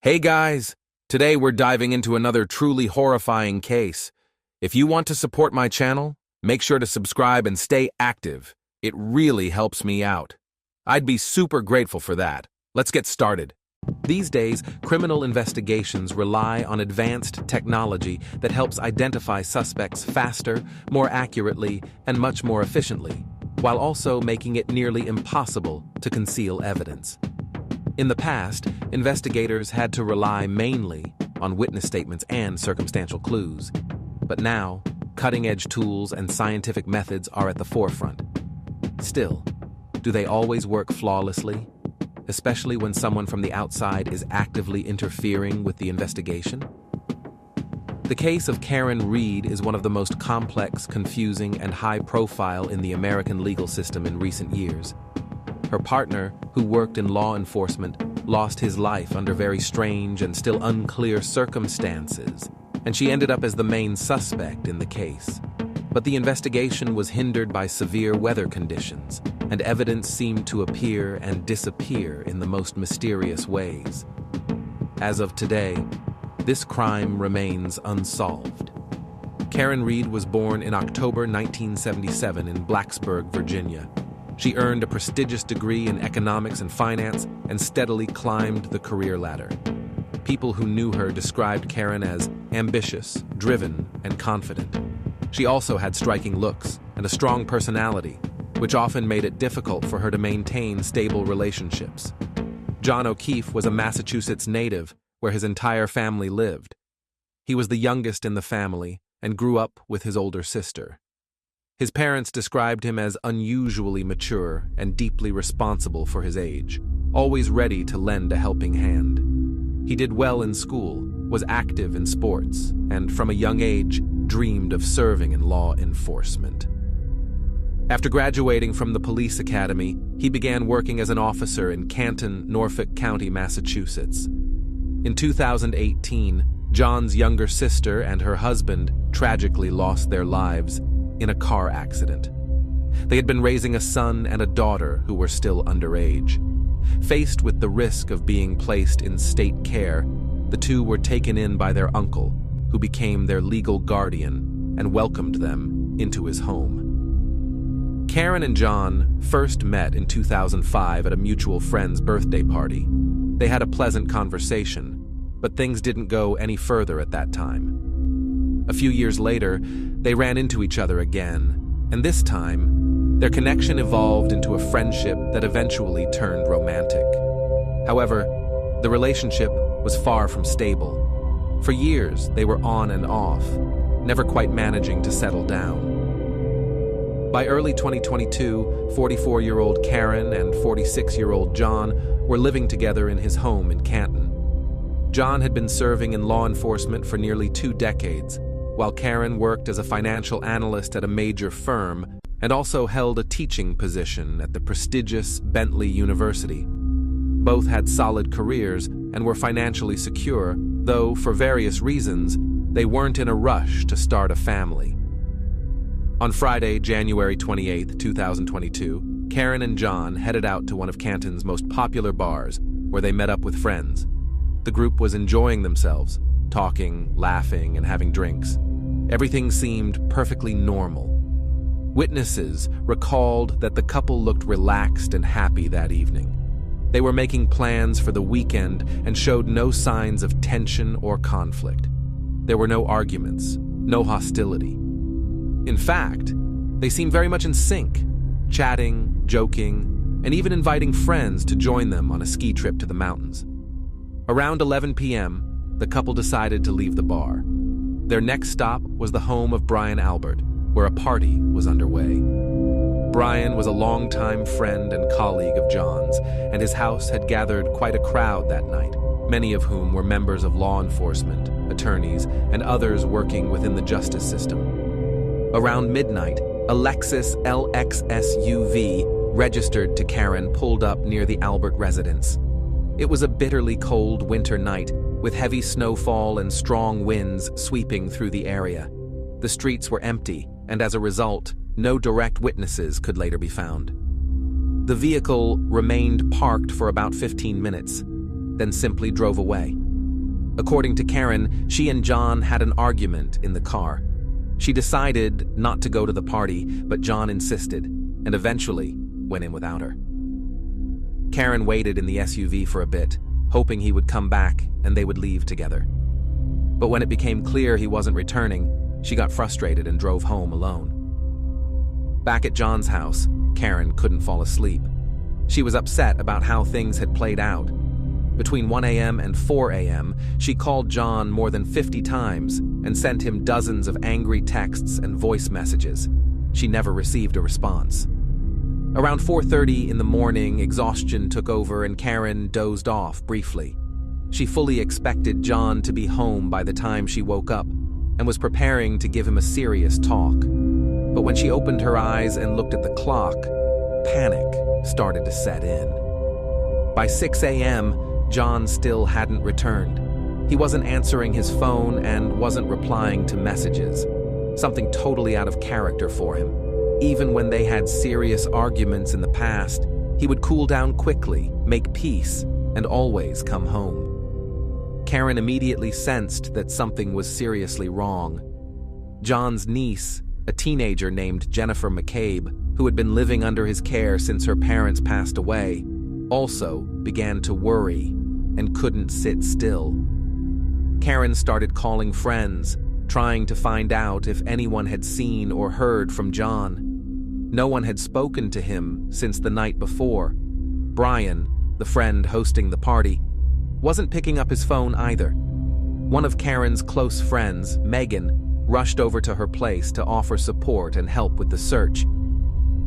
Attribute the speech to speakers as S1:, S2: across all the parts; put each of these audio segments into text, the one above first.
S1: Hey guys! Today we're diving into another truly horrifying case. If you want to support my channel, make sure to subscribe and stay active. It really helps me out. I'd be super grateful for that. Let's get started. These days, criminal investigations rely on advanced technology that helps identify suspects faster, more accurately, and much more efficiently, while also making it nearly impossible to conceal evidence. In the past, investigators had to rely mainly on witness statements and circumstantial clues. But now, cutting-edge tools and scientific methods are at the forefront. Still, do they always work flawlessly? Especially when someone from the outside is actively interfering with the investigation? The case of Karen Read is one of the most complex, confusing, and high-profile in the American legal system in recent years. Her partner, who worked in law enforcement, lost his life under very strange and still unclear circumstances, and she ended up as the main suspect in the case. But the investigation was hindered by severe weather conditions, and evidence seemed to appear and disappear in the most mysterious ways. As of today, this crime remains unsolved. Karen Read was born in October 1977 in Blacksburg, Virginia. She earned a prestigious degree in economics and finance and steadily climbed the career ladder. People who knew her described Karen as ambitious, driven, and confident. She also had striking looks and a strong personality, which often made it difficult for her to maintain stable relationships. John O'Keefe was a Massachusetts native where his entire family lived. He was the youngest in the family and grew up with his older sister. His parents described him as unusually mature and deeply responsible for his age, always ready to lend a helping hand. He did well in school, was active in sports, and from a young age dreamed of serving in law enforcement. After graduating from the police academy, he began working as an officer in Canton, Norfolk County, Massachusetts. In 2018, John's younger sister and her husband tragically lost their lives in a car accident. They had been raising a son and a daughter who were still underage. Faced with the risk of being placed in state care, the two were taken in by their uncle, who became their legal guardian and welcomed them into his home. Karen and John first met in 2005 at a mutual friend's birthday party. They had a pleasant conversation, but things didn't go any further at that time. A few years later, they ran into each other again, and this time, their connection evolved into a friendship that eventually turned romantic. However, the relationship was far from stable. For years, they were on and off, never quite managing to settle down. By early 2022, 44-year-old Karen and 46-year-old John were living together in his home in Canton. John had been serving in law enforcement for nearly 2 decades, while Karen worked as a financial analyst at a major firm and also held a teaching position at the prestigious Bentley University. Both had solid careers and were financially secure, though for various reasons, they weren't in a rush to start a family. On Friday, January 28, 2022, Karen and John headed out to one of Canton's most popular bars, where they met up with friends. The group was enjoying themselves, talking, laughing, and having drinks. Everything seemed perfectly normal. Witnesses recalled that the couple looked relaxed and happy that evening. They were making plans for the weekend and showed no signs of tension or conflict. There were no arguments, no hostility. In fact, they seemed very much in sync, chatting, joking, and even inviting friends to join them on a ski trip to the mountains. Around 11 p.m., the couple decided to leave the bar. Their next stop was the home of Brian Albert, where a party was underway. Brian was a longtime friend and colleague of John's, and his house had gathered quite a crowd that night, many of whom were members of law enforcement, attorneys, and others working within the justice system. Around midnight, a Lexus LX SUV registered to Karen pulled up near the Albert residence. It was a bitterly cold winter night, with heavy snowfall and strong winds sweeping through the area. The streets were empty, and as a result, no direct witnesses could later be found. The vehicle remained parked for about 15 minutes, then simply drove away. According to Karen, she and John had an argument in the car. She decided not to go to the party, but John insisted, and eventually went in without her. Karen waited in the SUV for a bit, hoping he would come back and they would leave together. But when it became clear he wasn't returning, she got frustrated and drove home alone. Back at John's house, Karen couldn't fall asleep. She was upset about how things had played out. Between 1 a.m. and 4 a.m., she called John more than 50 times and sent him dozens of angry texts and voice messages. She never received a response. Around 4:30 in the morning, exhaustion took over and Karen dozed off briefly. She fully expected John to be home by the time she woke up and was preparing to give him a serious talk. But when she opened her eyes and looked at the clock, panic started to set in. By 6 a.m., John still hadn't returned. He wasn't answering his phone and wasn't replying to messages. Something totally out of character for him. Even when they had serious arguments in the past, he would cool down quickly, make peace, and always come home. Karen immediately sensed that something was seriously wrong. John's niece, a teenager named Jennifer McCabe, who had been living under his care since her parents passed away, also began to worry and couldn't sit still. Karen started calling friends, trying to find out if anyone had seen or heard from John. No one had spoken to him since the night before. Brian, the friend hosting the party, wasn't picking up his phone either. One of Karen's close friends, Megan, rushed over to her place to offer support and help with the search.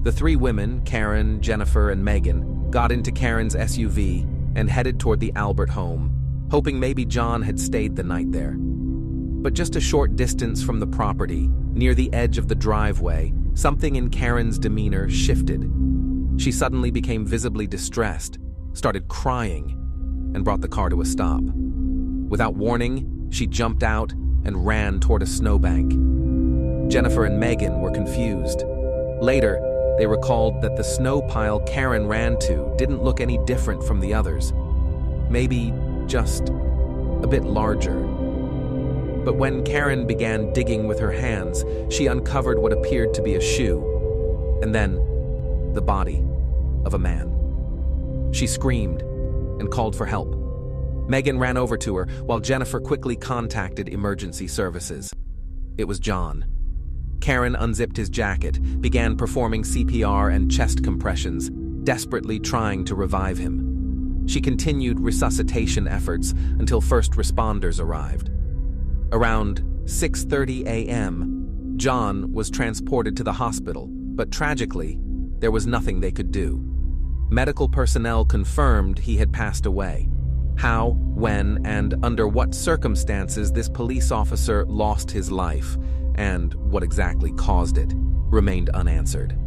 S1: The three women, Karen, Jennifer, and Megan, got into Karen's SUV and headed toward the Albert home, hoping maybe John had stayed the night there. But just a short distance from the property, near the edge of the driveway, something in Karen's demeanor shifted. She suddenly became visibly distressed, started crying, and brought the car to a stop. Without warning, she jumped out and ran toward a snowbank. Jennifer and Megan were confused. Later, they recalled that the snow pile Karen ran to didn't look any different from the others. Maybe just a bit larger. But when Karen began digging with her hands, she uncovered what appeared to be a shoe, and then the body of a man. She screamed and called for help. Megan ran over to her while Jennifer quickly contacted emergency services. It was John. Karen unzipped his jacket, began performing CPR and chest compressions, desperately trying to revive him. She continued resuscitation efforts until first responders arrived. Around 6:30 a.m., John was transported to the hospital, but tragically, there was nothing they could do. Medical personnel confirmed he had passed away. How, when, and under what circumstances this police officer lost his life, and what exactly caused it, remained unanswered.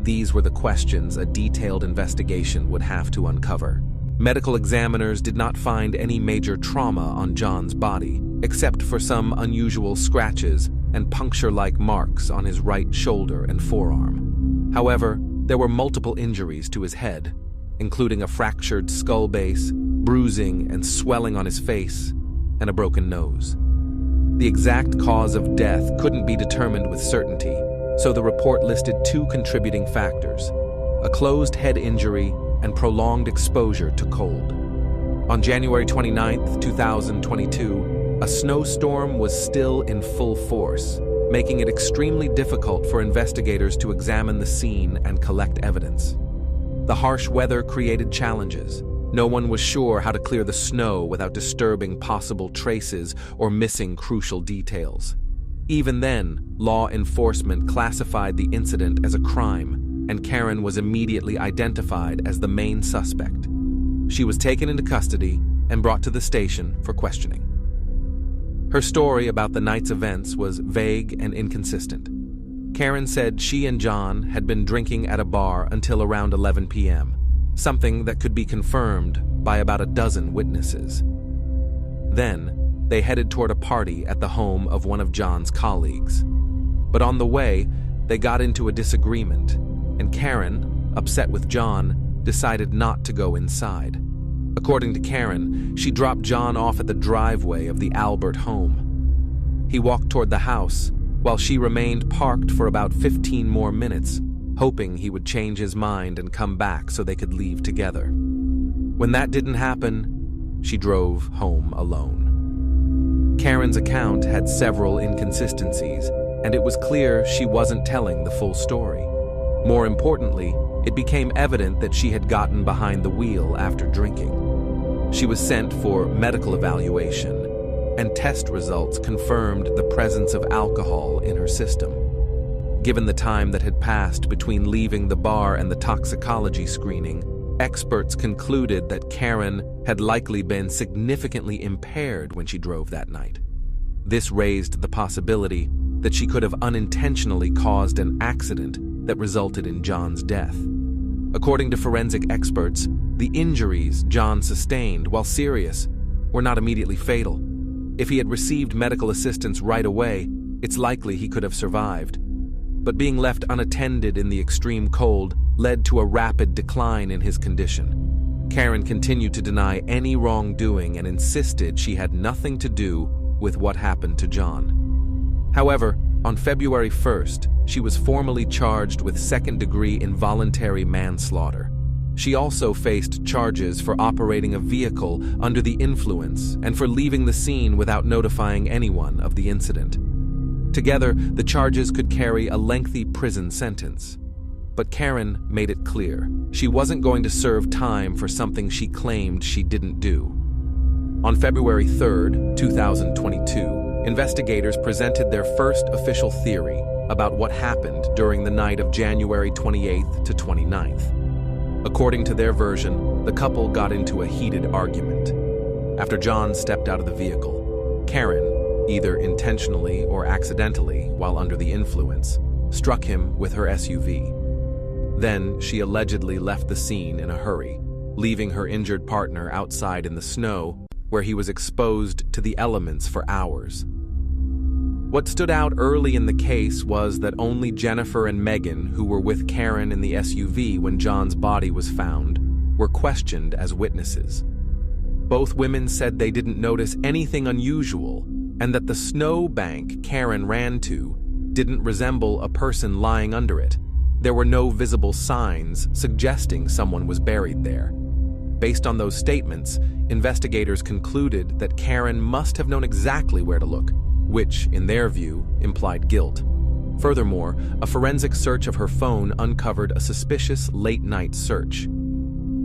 S1: These were the questions a detailed investigation would have to uncover. Medical examiners did not find any major trauma on John's body, except for some unusual scratches and puncture-like marks on his right shoulder and forearm. However, there were multiple injuries to his head, including a fractured skull base, bruising and swelling on his face, and a broken nose. The exact cause of death couldn't be determined with certainty, so the report listed two contributing factors: a closed head injury and prolonged exposure to cold. On January 29, 2022, a snowstorm was still in full force, making it extremely difficult for investigators to examine the scene and collect evidence. The harsh weather created challenges. No one was sure how to clear the snow without disturbing possible traces or missing crucial details. Even then, law enforcement classified the incident as a crime, and Karen was immediately identified as the main suspect. She was taken into custody and brought to the station for questioning. Her story about the night's events was vague and inconsistent. Karen said she and John had been drinking at a bar until around 11 p.m., something that could be confirmed by about a dozen witnesses. Then, they headed toward a party at the home of one of John's colleagues. But on the way, they got into a disagreement, and Karen, upset with John, decided not to go inside. According to Karen, she dropped John off at the driveway of the Albert home. He walked toward the house, while she remained parked for about 15 more minutes, hoping he would change his mind and come back so they could leave together. When that didn't happen, she drove home alone. Karen's account had several inconsistencies, and it was clear she wasn't telling the full story. More importantly, it became evident that she had gotten behind the wheel after drinking. She was sent for medical evaluation, and test results confirmed the presence of alcohol in her system. Given the time that had passed between leaving the bar and the toxicology screening, experts concluded that Karen had likely been significantly impaired when she drove that night. This raised the possibility that she could have unintentionally caused an accident that resulted in John's death. According to forensic experts, the injuries John sustained, while serious, were not immediately fatal. If he had received medical assistance right away, it's likely he could have survived. But being left unattended in the extreme cold led to a rapid decline in his condition. Karen continued to deny any wrongdoing and insisted she had nothing to do with what happened to John. However, on February 1st, she was formally charged with second-degree involuntary manslaughter. She also faced charges for operating a vehicle under the influence and for leaving the scene without notifying anyone of the incident. Together, the charges could carry a lengthy prison sentence. But Karen made it clear she wasn't going to serve time for something she claimed she didn't do. On February 3rd, 2022, investigators presented their first official theory about what happened during the night of January 28th to 29th. According to their version, the couple got into a heated argument. After John stepped out of the vehicle, Karen, either intentionally or accidentally while under the influence, struck him with her SUV. Then she allegedly left the scene in a hurry, leaving her injured partner outside in the snow, where he was exposed to the elements for hours. What stood out early in the case was that only Jennifer and Megan, who were with Karen in the SUV when John's body was found, were questioned as witnesses. Both women said they didn't notice anything unusual and that the snow bank Karen ran to didn't resemble a person lying under it. There were no visible signs suggesting someone was buried there. Based on those statements, investigators concluded that Karen must have known exactly where to look, which, in their view, implied guilt. Furthermore, a forensic search of her phone uncovered a suspicious late-night search.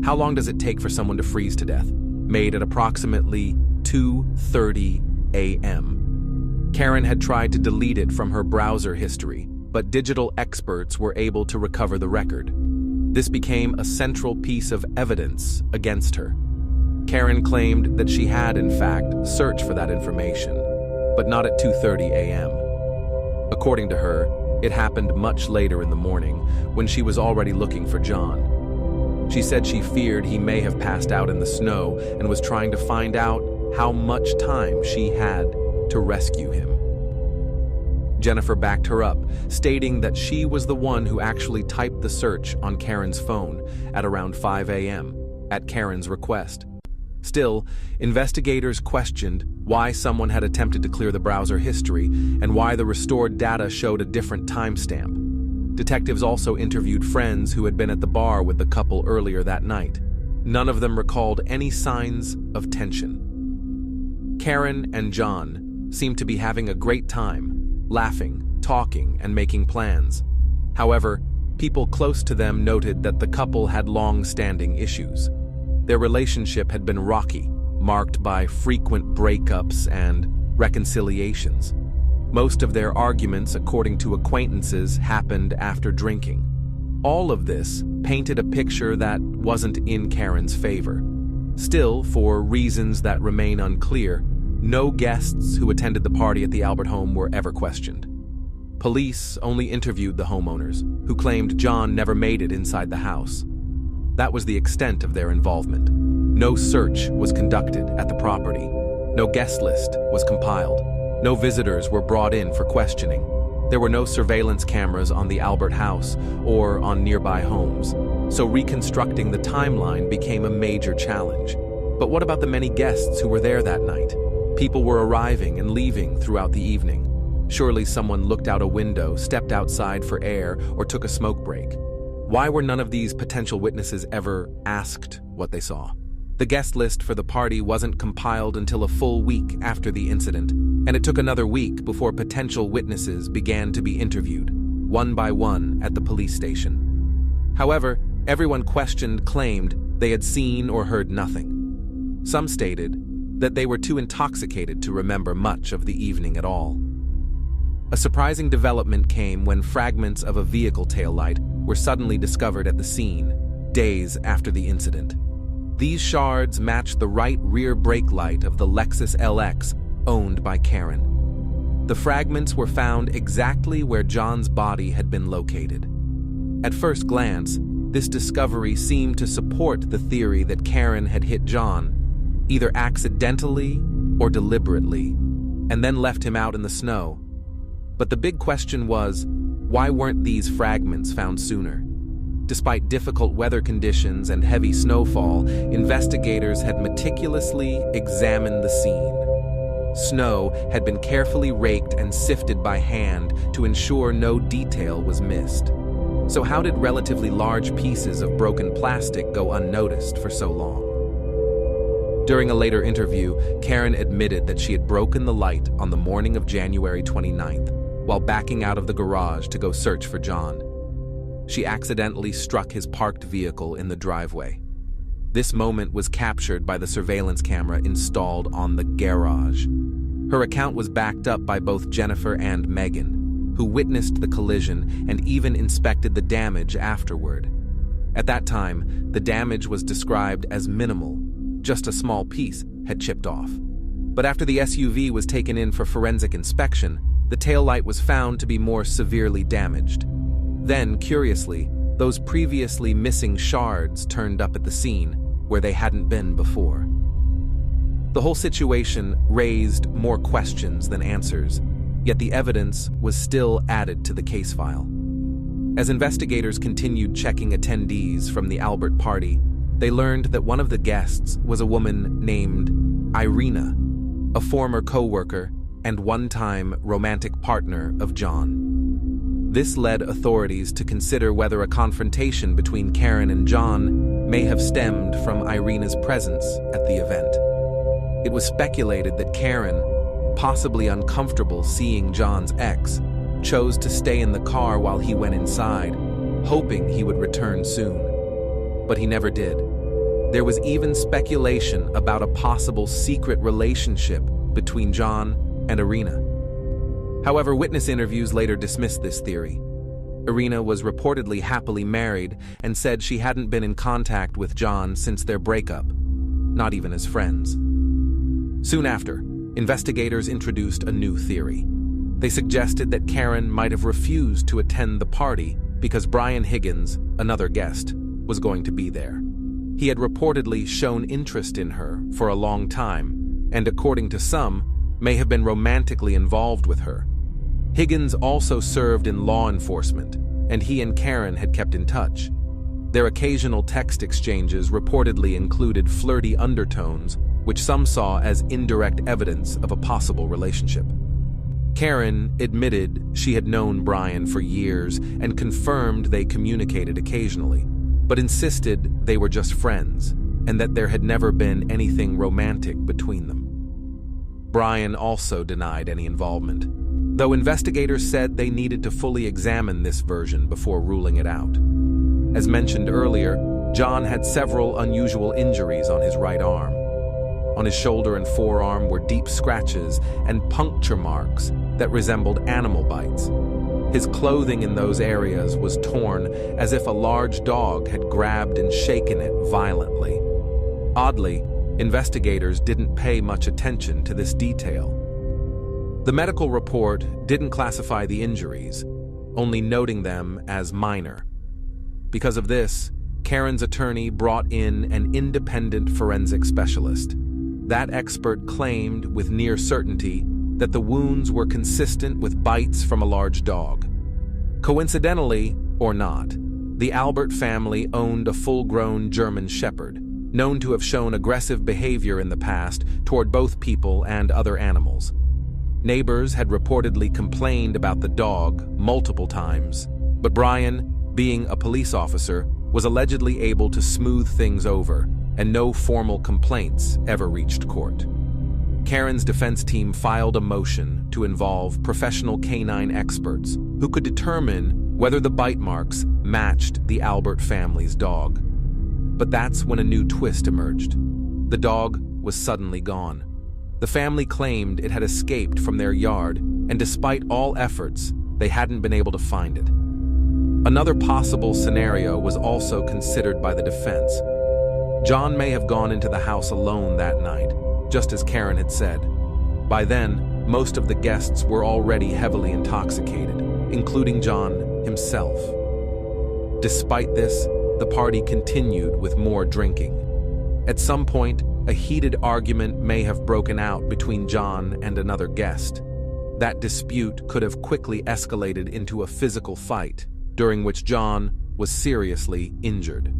S1: How long does it take for someone to freeze to death? Made at approximately 2:30 a.m. Karen had tried to delete it from her browser history, but digital experts were able to recover the record. This became a central piece of evidence against her. Karen claimed that she had, in fact, searched for that information, but not at 2:30 a.m. According to her, it happened much later in the morning, when she was already looking for John. She said she feared he may have passed out in the snow and was trying to find out how much time she had to rescue him. Jennifer backed her up, stating that she was the one who actually typed the search on Karen's phone at around 5 a.m. at Karen's request. Still, investigators questioned why someone had attempted to clear the browser history and why the restored data showed a different timestamp. Detectives also interviewed friends who had been at the bar with the couple earlier that night. None of them recalled any signs of tension. Karen and John seemed to be having a great time, laughing, talking, and making plans. However, people close to them noted that the couple had long-standing issues. Their relationship had been rocky, marked by frequent breakups and reconciliations. Most of their arguments, according to acquaintances, happened after drinking. All of this painted a picture that wasn't in Karen's favor. Still, for reasons that remain unclear, no guests who attended the party at the Albert home were ever questioned. Police only interviewed the homeowners, who claimed John never made it inside the house. That was the extent of their involvement. No search was conducted at the property. No guest list was compiled. No visitors were brought in for questioning. There were no surveillance cameras on the Albert house or on nearby homes, so reconstructing the timeline became a major challenge. But what about the many guests who were there that night? People were arriving and leaving throughout the evening. Surely someone looked out a window, stepped outside for air, or took a smoke break. Why were none of these potential witnesses ever asked what they saw? The guest list for the party wasn't compiled until a full week after the incident, and it took another week before potential witnesses began to be interviewed, one by one at the police station. However, everyone questioned claimed they had seen or heard nothing. Some stated that they were too intoxicated to remember much of the evening at all. A surprising development came when fragments of a vehicle taillight were suddenly discovered at the scene, days after the incident. These shards matched the right rear brake light of the Lexus LX owned by Karen. The fragments were found exactly where John's body had been located. At first glance, this discovery seemed to support the theory that Karen had hit John, either accidentally or deliberately, and then left him out in the snow. But the big question was, why weren't these fragments found sooner? Despite difficult weather conditions and heavy snowfall, investigators had meticulously examined the scene. Snow had been carefully raked and sifted by hand to ensure no detail was missed. So how did relatively large pieces of broken plastic go unnoticed for so long? During a later interview, Karen admitted that she had broken the light on the morning of January 29th, while backing out of the garage to go search for John. She accidentally struck his parked vehicle in the driveway. This moment was captured by the surveillance camera installed on the garage. Her account was backed up by both Jennifer and Megan, who witnessed the collision and even inspected the damage afterward. At that time, the damage was described as minimal. Just a small piece had chipped off. But after the SUV was taken in for forensic inspection, the taillight was found to be more severely damaged. Then, curiously, those previously missing shards turned up at the scene, where they hadn't been before. The whole situation raised more questions than answers, yet the evidence was still added to the case file. As investigators continued checking attendees from the Albert party, they learned that one of the guests was a woman named Irina, a former co-worker and one-time romantic partner of John. This led authorities to consider whether a confrontation between Karen and John may have stemmed from Irina's presence at the event. It was speculated that Karen, possibly uncomfortable seeing John's ex, chose to stay in the car while he went inside, hoping he would return soon. But he never did. There was even speculation about a possible secret relationship between John and Irina. However, witness interviews later dismissed this theory. Irina was reportedly happily married and said she hadn't been in contact with John since their breakup, not even as friends. Soon after, investigators introduced a new theory. They suggested that Karen might have refused to attend the party because Brian Higgins, another guest, was going to be there. He had reportedly shown interest in her for a long time, and according to some, may have been romantically involved with her. Higgins also served in law enforcement, and he and Karen had kept in touch. Their occasional text exchanges reportedly included flirty undertones, which some saw as indirect evidence of a possible relationship. Karen admitted she had known Brian for years and confirmed they communicated occasionally, but insisted they were just friends and that there had never been anything romantic between them. Brian also denied any involvement, though investigators said they needed to fully examine this version before ruling it out. As mentioned earlier, John had several unusual injuries on his right arm. On his shoulder and forearm were deep scratches and puncture marks that resembled animal bites. His clothing in those areas was torn as if a large dog had grabbed and shaken it violently. Oddly, investigators didn't pay much attention to this detail. The medical report didn't classify the injuries, only noting them as minor. Because of this, Karen's attorney brought in an independent forensic specialist. That expert claimed with near certainty that the wounds were consistent with bites from a large dog. Coincidentally, or not, the Albert family owned a full-grown German Shepherd, known to have shown aggressive behavior in the past toward both people and other animals. Neighbors had reportedly complained about the dog multiple times, but Brian, being a police officer, was allegedly able to smooth things over, and no formal complaints ever reached court. Karen's defense team filed a motion to involve professional canine experts who could determine whether the bite marks matched the Albert family's dog. But that's when a new twist emerged. The dog was suddenly gone. The family claimed it had escaped from their yard, and despite all efforts, they hadn't been able to find it. Another possible scenario was also considered by the defense. John may have gone into the house alone that night, just as Karen had said. By then, most of the guests were already heavily intoxicated, including John himself. Despite this, the party continued with more drinking. At some point, a heated argument may have broken out between John and another guest. That dispute could have quickly escalated into a physical fight, during which John was seriously injured.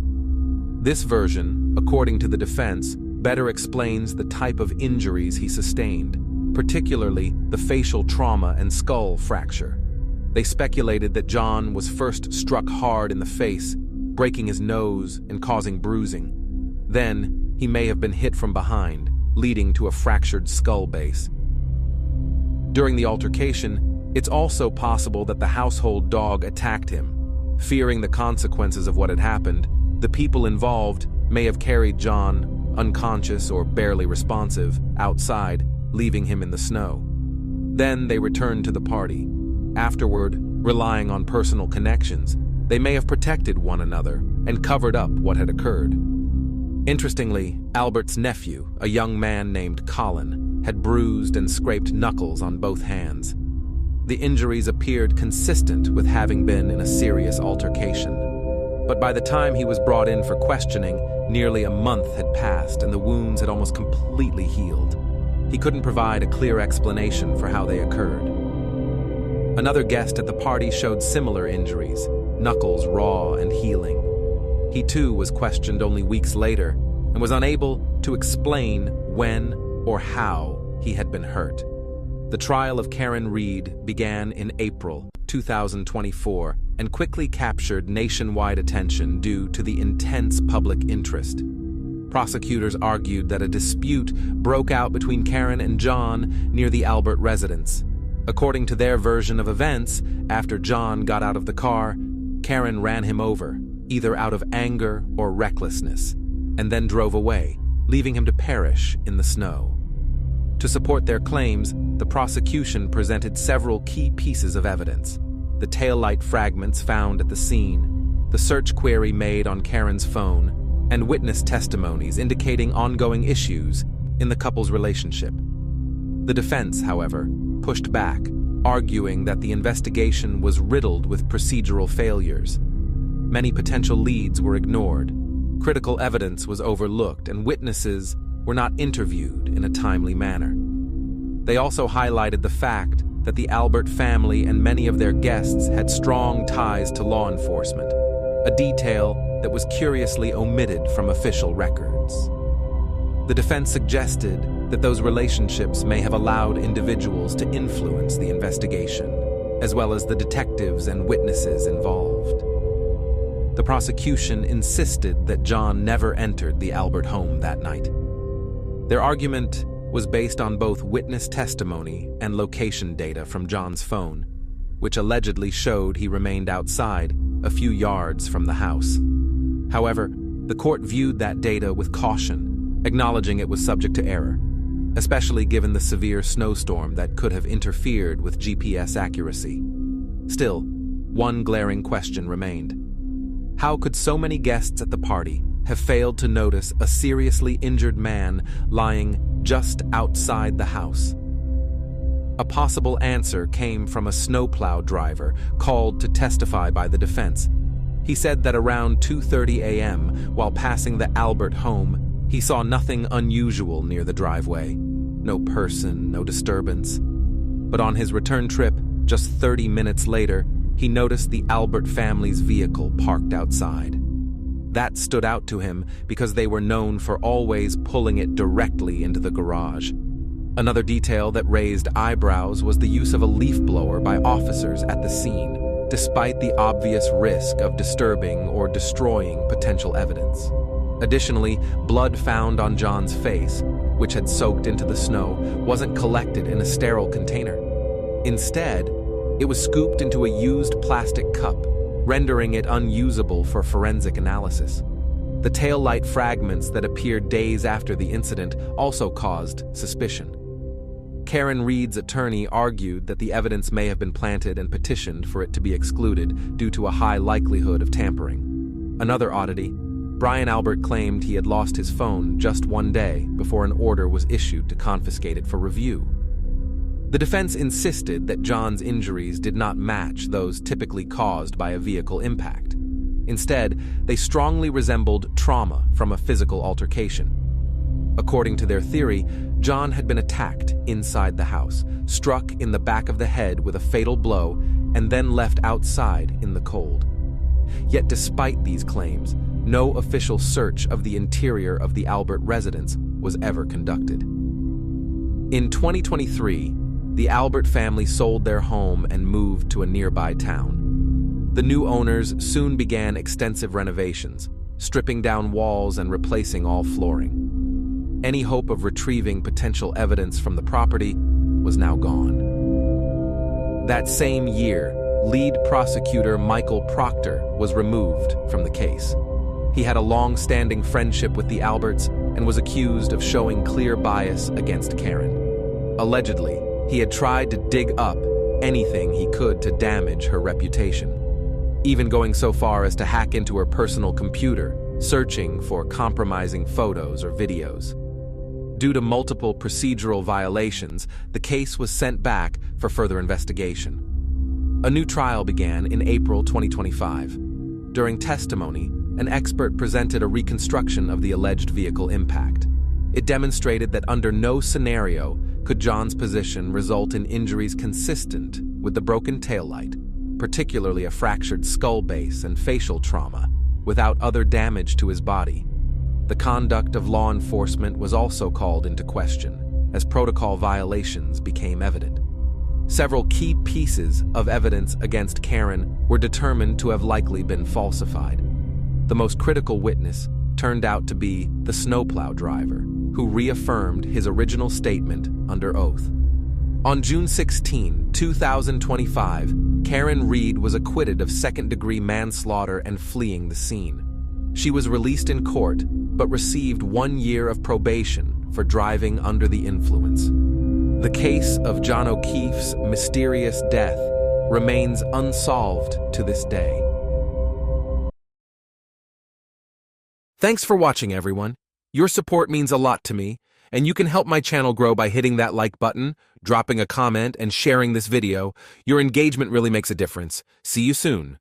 S1: This version, according to the defense, better explains the type of injuries he sustained, particularly the facial trauma and skull fracture. They speculated that John was first struck hard in the face, breaking his nose and causing bruising. Then, he may have been hit from behind, leading to a fractured skull base. During the altercation, it's also possible that the household dog attacked him. Fearing the consequences of what had happened, the people involved may have carried John, unconscious or barely responsive, outside, leaving him in the snow. Then they returned to the party. Afterward, relying on personal connections, they may have protected one another and covered up what had occurred. Interestingly, Albert's nephew, a young man named Colin, had bruised and scraped knuckles on both hands. The injuries appeared consistent with having been in a serious altercation. But by the time he was brought in for questioning, nearly a month had passed and the wounds had almost completely healed. He couldn't provide a clear explanation for how they occurred. Another guest at the party showed similar injuries, knuckles raw and healing. He too was questioned only weeks later and was unable to explain when or how he had been hurt. The trial of Karen Reed began in April 2024 and quickly captured nationwide attention due to the intense public interest. Prosecutors argued that a dispute broke out between Karen and John near the Albert residence. According to their version of events, after John got out of the car, Karen ran him over, either out of anger or recklessness, and then drove away, leaving him to perish in the snow. To support their claims, the prosecution presented several key pieces of evidence: the taillight fragments found at the scene, the search query made on Karen's phone, and witness testimonies indicating ongoing issues in the couple's relationship. The defense, however, pushed back, arguing that the investigation was riddled with procedural failures. Many potential leads were ignored, critical evidence was overlooked, and witnesses were not interviewed in a timely manner. They also highlighted the fact that the Albert family and many of their guests had strong ties to law enforcement, a detail that was curiously omitted from official records. The defense suggested that those relationships may have allowed individuals to influence the investigation, as well as the detectives and witnesses involved. The prosecution insisted that John never entered the Albert home that night. Their argument was based on both witness testimony and location data from John's phone, which allegedly showed he remained outside a few yards from the house. However, the court viewed that data with caution, acknowledging it was subject to error, especially given the severe snowstorm that could have interfered with GPS accuracy. Still, one glaring question remained. How could so many guests at the party have failed to notice a seriously injured man lying just outside the house? A possible answer came from a snowplow driver called to testify by the defense. He said that around 2:30 a.m., while passing the Albert home, he saw nothing unusual near the driveway. No person, no disturbance. But on his return trip, just 30 minutes later, he noticed the Albert family's vehicle parked outside. That stood out to him because they were known for always pulling it directly into the garage. Another detail that raised eyebrows was the use of a leaf blower by officers at the scene, despite the obvious risk of disturbing or destroying potential evidence. Additionally, blood found on John's face, which had soaked into the snow, wasn't collected in a sterile container. Instead, it was scooped into a used plastic cup, rendering it unusable for forensic analysis. The taillight fragments that appeared days after the incident also caused suspicion. Karen Reed's attorney argued that the evidence may have been planted and petitioned for it to be excluded due to a high likelihood of tampering. Another oddity, Brian Albert claimed he had lost his phone just one day before an order was issued to confiscate it for review. The defense insisted that John's injuries did not match those typically caused by a vehicle impact. Instead, they strongly resembled trauma from a physical altercation. According to their theory, John had been attacked inside the house, struck in the back of the head with a fatal blow, and then left outside in the cold. Yet despite these claims, no official search of the interior of the Albert residence was ever conducted. In 2023, the Albert family sold their home and moved to a nearby town. The new owners soon began extensive renovations, stripping down walls and replacing all flooring. Any hope of retrieving potential evidence from the property was now gone. That same year, lead prosecutor Michael Proctor was removed from the case. He had a long-standing friendship with the Alberts and was accused of showing clear bias against Karen. Allegedly, he had tried to dig up anything he could to damage her reputation, even going so far as to hack into her personal computer, searching for compromising photos or videos. Due to multiple procedural violations, the case was sent back for further investigation. A new trial began in April 2025. During testimony, an expert presented a reconstruction of the alleged vehicle impact. It demonstrated that under no scenario could John's position result in injuries consistent with the broken taillight, particularly a fractured skull base and facial trauma, without other damage to his body. The conduct of law enforcement was also called into question, as protocol violations became evident. Several key pieces of evidence against Karen were determined to have likely been falsified. The most critical witness turned out to be the snowplow driver, who reaffirmed his original statement under oath. On June 16, 2025, Karen Reed was acquitted of second-degree manslaughter and fleeing the scene. She was released in court, but received 1 year of probation for driving under the influence. The case of John O'Keefe's mysterious death remains unsolved to this day. Thanks for watching, everyone. Your support means a lot to me, and you can help my channel grow by hitting that like button, dropping a comment, and sharing this video. Your engagement really makes a difference. See you soon.